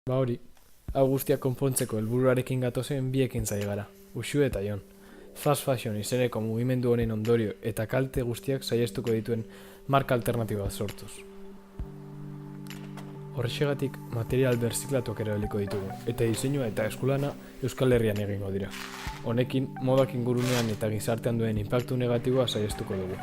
Ba hori, hau guztiak konpontzeko helburuarekin gatozen biekin zai gara, Uxue eta Jon. Fast fashion izeneko mugimendu honen ondorio eta kalte guztiak saihestuko dituen marka alternatiba sortuz. Horrexegatik material berziklatuak erabiliko ditugu, eta diseinua eta eskulana Euskal Herrian egingo dira. Honekin, modak ingurunean eta gizartean duen inpaktu negatiboa saihestuko dugu.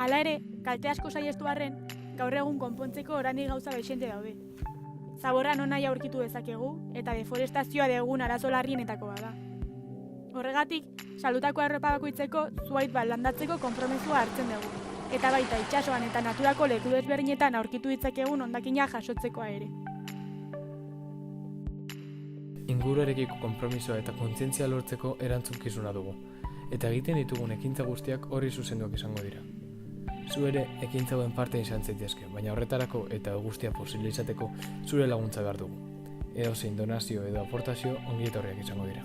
Hala ere, kalte asko saihestu arren, gaur egun konpontzeko oraindik gauza bexente daude. Zaborra nonahi aurkitu dezakegu eta deforestazioa degun arazo larrienetako bada. Horregatik, saldutako arropa bakoitzeko zuhaitz bat landatzeko konpromezua hartzen dugu. Eta baita itsasoan eta naturako leku desberdinetan aurkitu ditzakegun hondakina jasotzekoa ere. Inguruarekiko konpromisoa eta kontzientzia lortzeko erantzukizuna dugu, eta egiten ditugun ekintza guztiak horri zuzenduak izango dira. Zu ere ekintza hauen parte izan zaitezke, baina horretarako eta guztia posible izateko zure laguntza behar dugu. Edozein donazio edo aportazio ongi etorriak izango dira.